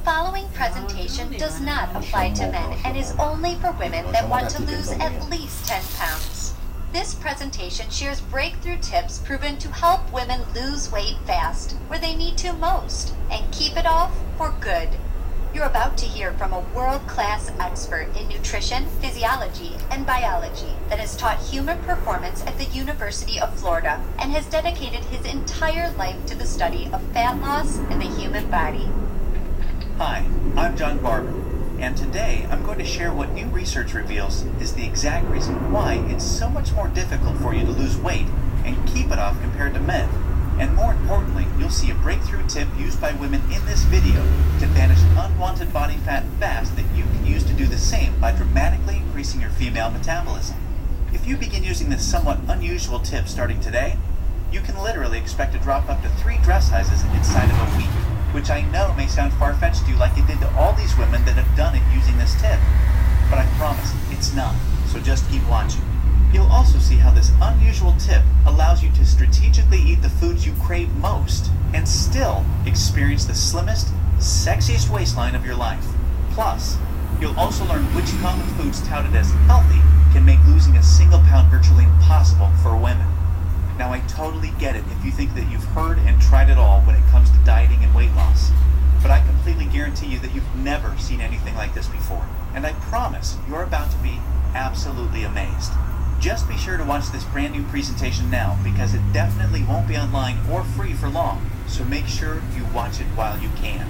following presentation does not apply to men and is only for women that want to lose at least 10 pounds. This presentation shares breakthrough tips proven to help women lose weight fast, where they need to most, and keep it off for good. You're about to hear from a world-class expert in nutrition, physiology, and biology that has taught human performance at the University of Florida and has dedicated his entire life to the study of fat loss in the human body. Hi, I'm John Barber, and today I'm going to share what new research reveals is the exact reason why it's so much more difficult for you to lose weight and keep it off compared to men. And more importantly, you'll see a breakthrough tip used by women in this video to banish unwanted body fat fast that you can use to do the same by dramatically increasing your female metabolism. If you begin using this somewhat unusual tip starting today, you can literally expect to drop up to 3 dress sizes inside of a week, which I know may sound far-fetched to you like it did to all these women that have done it using this tip. But I promise, it's not, so just keep watching. You'll also see how this unusual tip allows you to strategically eat the foods you crave most and still experience the slimmest, sexiest waistline of your life. Plus, you'll also learn which common foods touted as healthy can make losing a single pound virtually impossible for women. Now, I totally get it if you think that you've heard and tried it all when it comes to dieting and weight loss. But I completely guarantee you that you've never seen anything like this before. And I promise you're about to be absolutely amazed. Just be sure to watch this brand new presentation now, because it definitely won't be online or free for long, so make sure you watch it while you can.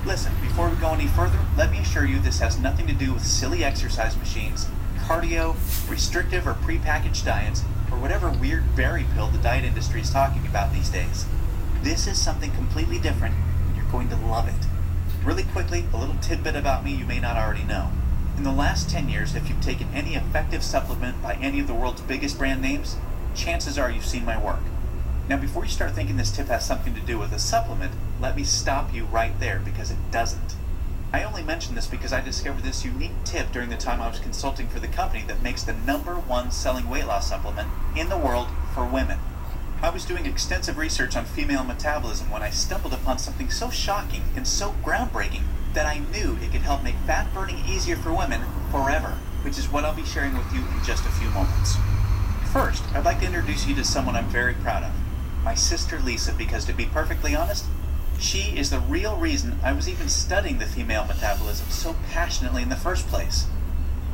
Listen, before we go any further, let me assure you this has nothing to do with silly exercise machines, cardio, restrictive or prepackaged diets, or whatever weird berry pill the diet industry is talking about these days. This is something completely different, and you're going to love it. Really quickly, a little tidbit about me you may not already know. In the last 10 years, if you've taken any effective supplement by any of the world's biggest brand names, chances are you've seen my work. Now, before you start thinking this tip has something to do with a supplement, let me stop you right there, because it doesn't. I only mention this because I discovered this unique tip during the time I was consulting for the company that makes the #1 selling weight loss supplement in the world for women. I was doing extensive research on female metabolism when I stumbled upon something so shocking and so groundbreaking that I knew it could help make fat burning easier for women forever, which is what I'll be sharing with you in just a few moments. First, I'd like to introduce you to someone I'm very proud of, my sister Lisa, because to be perfectly honest, she is the real reason I was even studying the female metabolism so passionately in the first place.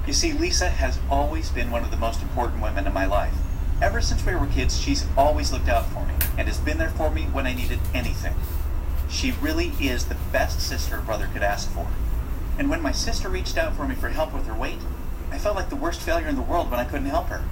You see, Lisa has always been one of the most important women in my life. Ever since we were kids, she's always looked out for me and has been there for me when I needed anything. She really is the best sister a brother could ask for. And when my sister reached out for me for help with her weight, I felt like the worst failure in the world when I couldn't help her.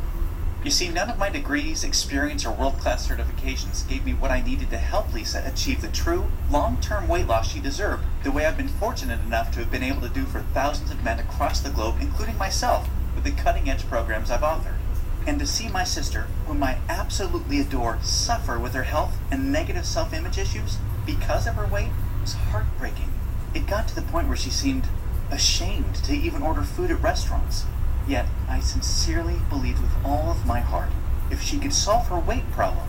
You see, none of my degrees, experience, or world-class certifications gave me what I needed to help Lisa achieve the true, long-term weight loss she deserved, the way I've been fortunate enough to have been able to do for thousands of men across the globe, including myself, with the cutting-edge programs I've authored. And to see my sister, whom I absolutely adore, suffer with her health and negative self-image issues because of her weight was heartbreaking. It got to the point where she seemed ashamed to even order food at restaurants. Yet, I sincerely believed with all of my heart, if she could solve her weight problem,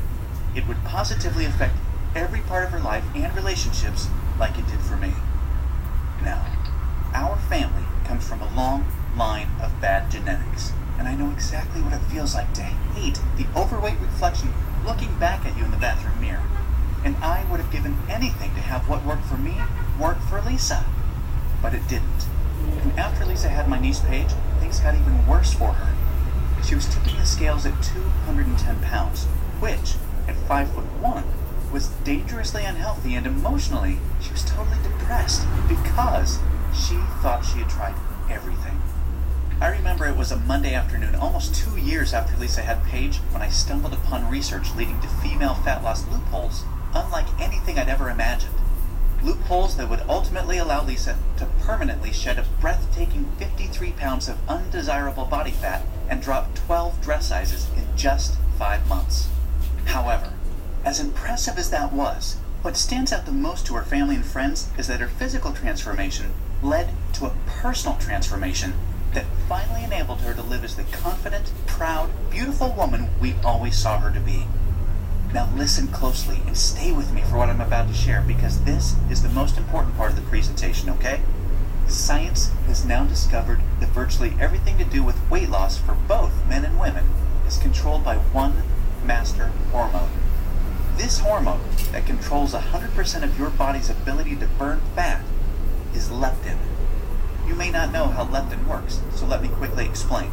it would positively affect every part of her life and relationships like it did for me. Now, our family comes from a long line of bad genetics, and I know exactly what it feels like to hate the overweight reflection looking back at you in the bathroom mirror. And I would have given anything to have what worked for me work for Lisa. But it didn't. And after Lisa had my niece Paige, things got even worse for her. She was tipping the scales at 210 pounds, which, at 5'1", was dangerously unhealthy, and emotionally, she was totally depressed because she thought she had tried everything. I remember it was a Monday afternoon, almost 2 years after Lisa had Paige, when I stumbled upon research leading to female fat loss loopholes unlike anything I'd ever imagined. Loopholes that would ultimately allow Lisa to permanently shed a breathtaking 53 pounds of undesirable body fat and drop 12 dress sizes in just 5 months. However, as impressive as that was, what stands out the most to her family and friends is that her physical transformation led to a personal transformation that finally enabled her to live as the confident, proud, beautiful woman we always saw her to be. Now listen closely and stay with me for what I'm about to share, because this is the most important part of the presentation, okay? Science has now discovered that virtually everything to do with weight loss for both men and women is controlled by one master hormone. This hormone that controls 100% of your body's ability to burn fat is leptin. You may not know how leptin works, so let me quickly explain.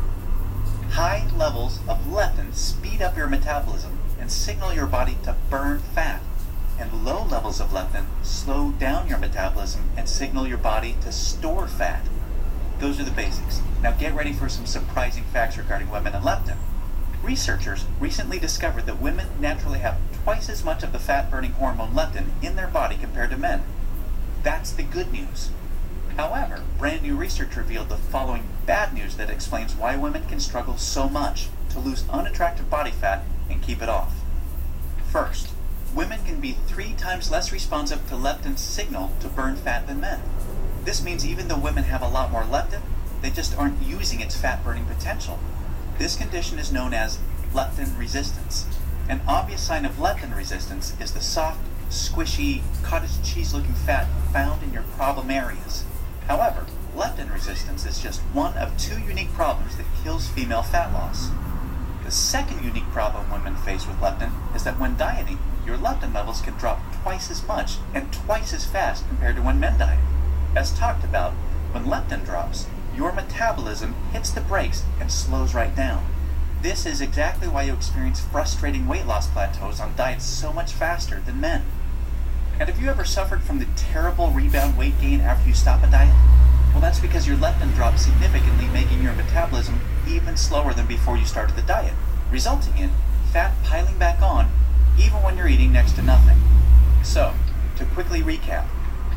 High levels of leptin speed up your metabolism and signal your body to burn fat, and low levels of leptin slow down your metabolism and signal your body to store fat. Those are the basics. Now get ready for some surprising facts regarding women and leptin. Researchers recently discovered that women naturally have twice as much of the fat-burning hormone leptin in their body compared to men. That's the good news. However, brand new research revealed the following bad news that explains why women can struggle so much to lose unattractive body fat and keep it off. First, women can be 3 times less responsive to leptin's signal to burn fat than men. This means even though women have a lot more leptin, they just aren't using its fat-burning potential. This condition is known as leptin resistance. An obvious sign of leptin resistance is the soft, squishy, cottage cheese-looking fat found in your problem areas. However, leptin resistance is just one of 2 unique problems that kills female fat loss. The second unique problem women face with leptin is that when dieting, your leptin levels can drop twice as much and twice as fast compared to when men diet. As talked about, when leptin drops, your metabolism hits the brakes and slows right down. This is exactly why you experience frustrating weight loss plateaus on diets so much faster than men. And have you ever suffered from the terrible rebound weight gain after you stop a diet? Well, that's because your leptin drops significantly, making your metabolism even slower than before you started the diet, resulting in fat piling back on even when you're eating next to nothing. So, to quickly recap,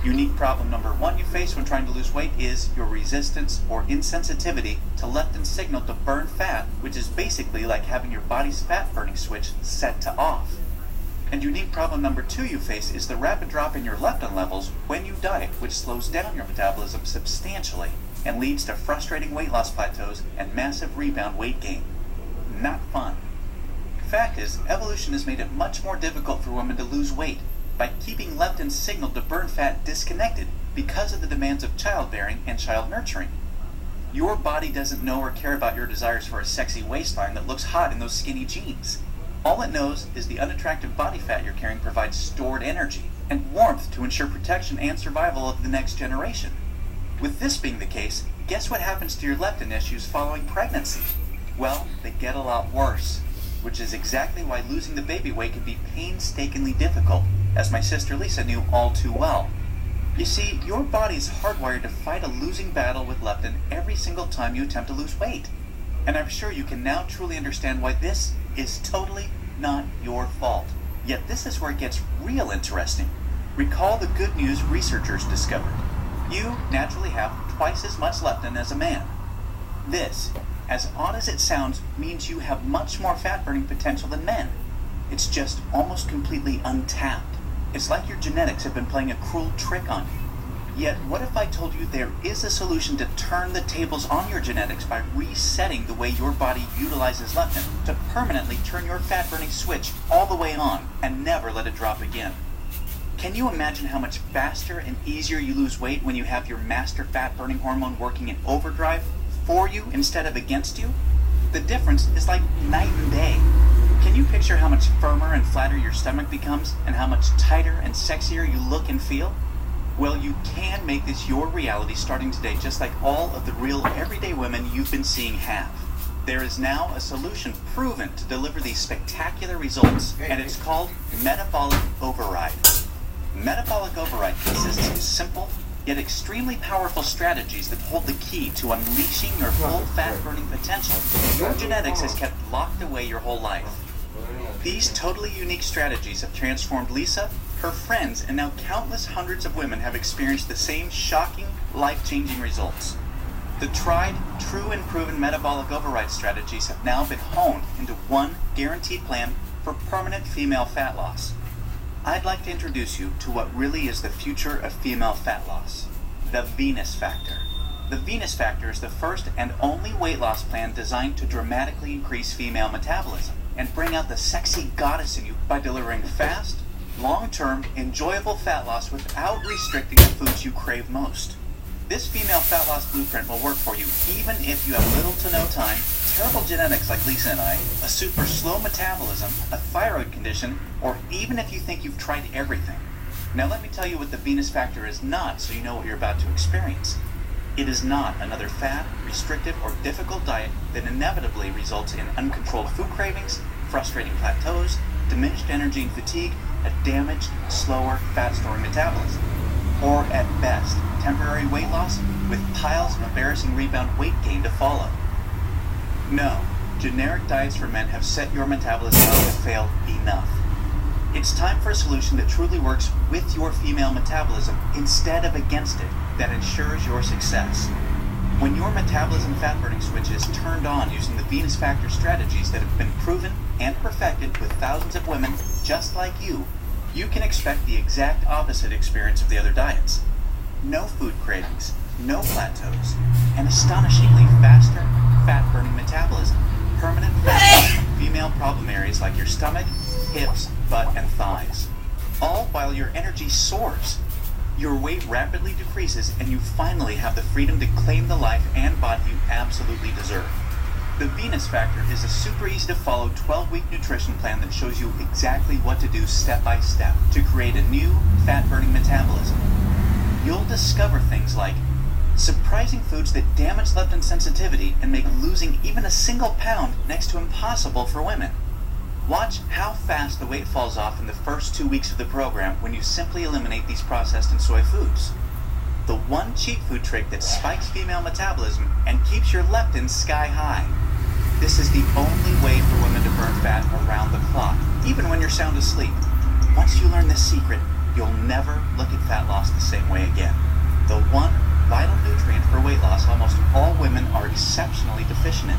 unique problem number 1 you face when trying to lose weight is your resistance or insensitivity to leptin's signal to burn fat, which is basically like having your body's fat burning switch set to off. And unique problem number 2 you face is the rapid drop in your leptin levels when you diet, which slows down your metabolism substantially and leads to frustrating weight loss plateaus and massive rebound weight gain. Not fun. Fact is, evolution has made it much more difficult for women to lose weight by keeping leptin's signal to burn fat disconnected because of the demands of childbearing and child nurturing. Your body doesn't know or care about your desires for a sexy waistline that looks hot in those skinny jeans. All it knows is the unattractive body fat you're carrying provides stored energy and warmth to ensure protection and survival of the next generation. With this being the case, guess what happens to your leptin issues following pregnancy? Well, they get a lot worse, which is exactly why losing the baby weight can be painstakingly difficult, as my sister Lisa knew all too well. You see, your body is hardwired to fight a losing battle with leptin every single time you attempt to lose weight. And I'm sure you can now truly understand why this is totally not your fault. Yet this is where it gets real interesting. Recall the good news researchers discovered. You naturally have twice as much leptin as a man. This, as odd as it sounds, means you have much more fat-burning potential than men. It's just almost completely untapped. It's like your genetics have been playing a cruel trick on you. Yet, what if I told you there is a solution to turn the tables on your genetics by resetting the way your body utilizes leptin to permanently turn your fat-burning switch all the way on and never let it drop again? Can you imagine how much faster and easier you lose weight when you have your master fat-burning hormone working in overdrive for you instead of against you? The difference is like night and day. Can you picture how much firmer and flatter your stomach becomes and how much tighter and sexier you look and feel? Well, you can make this your reality starting today, just like all of the real everyday women you've been seeing have. There is now a solution proven to deliver these spectacular results, and it's called metabolic override. Metabolic override consists of simple, yet extremely powerful strategies that hold the key to unleashing your full fat-burning potential your genetics has kept locked away your whole life. These totally unique strategies have transformed Lisa, her friends, and now countless hundreds of women have experienced the same shocking, life-changing results. The tried, true, and proven metabolic override strategies have now been honed into one guaranteed plan for permanent female fat loss. I'd like to introduce you to what really is the future of female fat loss, the Venus Factor. The Venus Factor is the first and only weight loss plan designed to dramatically increase female metabolism. and bring out the sexy goddess in you by delivering fast, long-term, enjoyable fat loss without restricting the foods you crave most. This female fat loss blueprint will work for you even if you have little to no time, terrible genetics like Lisa and I, a super slow metabolism, a thyroid condition, or even if you think you've tried everything. Now let me tell you what the Venus Factor is not so you know what you're about to experience. It is not another fat, restrictive, or difficult diet that inevitably results in uncontrolled food cravings, frustrating plateaus, diminished energy and fatigue, a damaged, slower, fat-storing metabolism. Or at best, temporary weight loss with piles of embarrassing rebound weight gain to follow. No, generic diets for men have set your metabolism up to fail enough. It's time for a solution that truly works with your female metabolism instead of against it, that ensures your success. When your metabolism fat-burning switch is turned on using the Venus Factor strategies that have been proven and perfected with thousands of women just like you can expect the exact opposite experience of the other diets. No food cravings, no plateaus, and astonishingly faster, fat-burning metabolism, permanent fat, female problem areas like your stomach, hips, butt, and thighs. All while your energy soars. Your weight rapidly decreases and you finally have the freedom to claim the life and body you absolutely deserve. The Venus Factor is a super easy to follow 12-week nutrition plan that shows you exactly what to do step by step to create a new fat-burning metabolism. You'll discover things like surprising foods that damage leptin sensitivity and make losing even a single pound next to impossible for women. Watch how fast the weight falls off in the first 2 weeks of the program when you simply eliminate these processed and soy foods. The one cheat food trick that spikes female metabolism and keeps your leptin sky high. This is the only way for women to burn fat around the clock, even when you're sound asleep. Once you learn this secret, you'll never look at fat loss the same way again. The one vital nutrient for weight loss almost all women are exceptionally deficient in.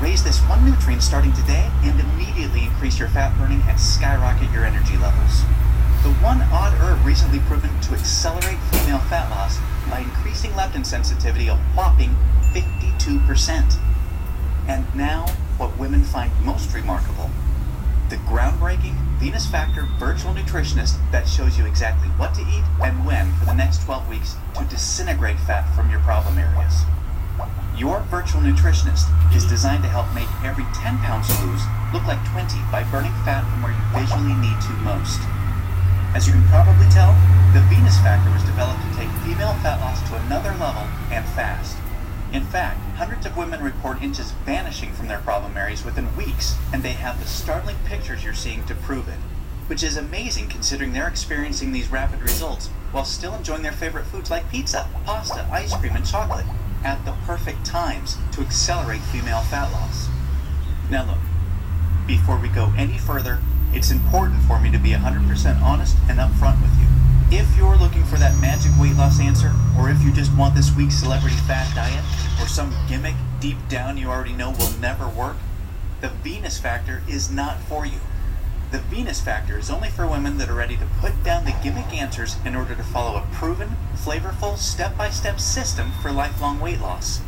Raise this one nutrient starting today and immediately increase your fat burning and skyrocket your energy levels. The one odd herb recently proven to accelerate female fat loss by increasing leptin sensitivity a whopping 52%. And now, what women find most remarkable, the groundbreaking Venus Factor virtual nutritionist that shows you exactly what to eat and when for the next 12 weeks to disintegrate fat from your problem areas. Your virtual nutritionist is designed to help make every 10 pounds you lose look like 20 by burning fat from where you visually need to most. As you can probably tell, the Venus Factor was developed to take female fat loss to another level and fast. In fact, hundreds of women report inches vanishing from their problem areas within weeks, and they have the startling pictures you're seeing to prove it, which is amazing considering they're experiencing these rapid results while still enjoying their favorite foods like pizza, pasta, ice cream, and chocolate at the perfect times to accelerate female fat loss. Now look, before we go any further, it's important for me to be 100% honest and upfront with you. If you're looking for that magic weight loss answer, or if you just want this week's celebrity fat diet, or some gimmick deep down you already know will never work, the Venus Factor is not for you. The Venus Factor is only for women that are ready to put down the gimmick answers in order to follow a proven, flavorful, step-by-step system for lifelong weight loss.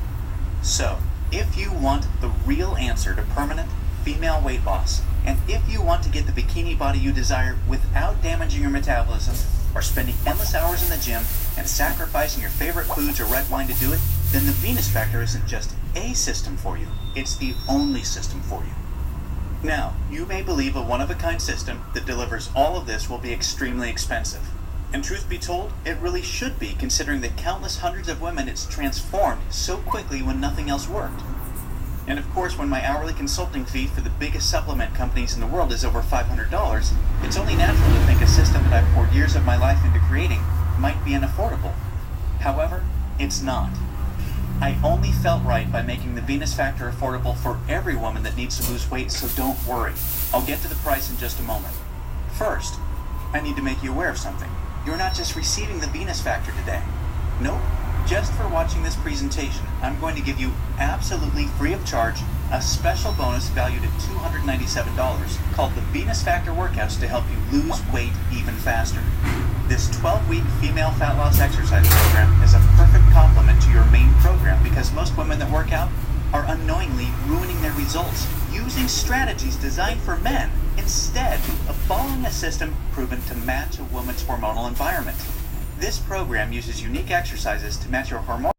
So, if you want the real answer to permanent female weight loss, and if you want to get the bikini body you desire without damaging your metabolism, or spending endless hours in the gym and sacrificing your favorite foods or red wine to do it, then the Venus Factor isn't just a system for you, it's the only system for you. Now, you may believe a one-of-a-kind system that delivers all of this will be extremely expensive. And truth be told, it really should be, considering the countless hundreds of women it's transformed so quickly when nothing else worked. And of course, when my hourly consulting fee for the biggest supplement companies in the world is over $500, it's only natural to think a system that I've poured years of my life into creating might be unaffordable. However, it's not. I only felt right by making the Venus Factor affordable for every woman that needs to lose weight, so don't worry. I'll get to the price in just a moment. First, I need to make you aware of something. You're not just receiving the Venus Factor today. Nope. Just for watching this presentation, I'm going to give you absolutely free of charge a special bonus valued at $297 called the Venus Factor Workouts to help you lose weight even faster. This 12-week female fat loss exercise program is a perfect complement to your main program because most women that work out are unknowingly ruining their results using strategies designed for men instead of following a system proven to match a woman's hormonal environment. This program uses unique exercises to match your hormonal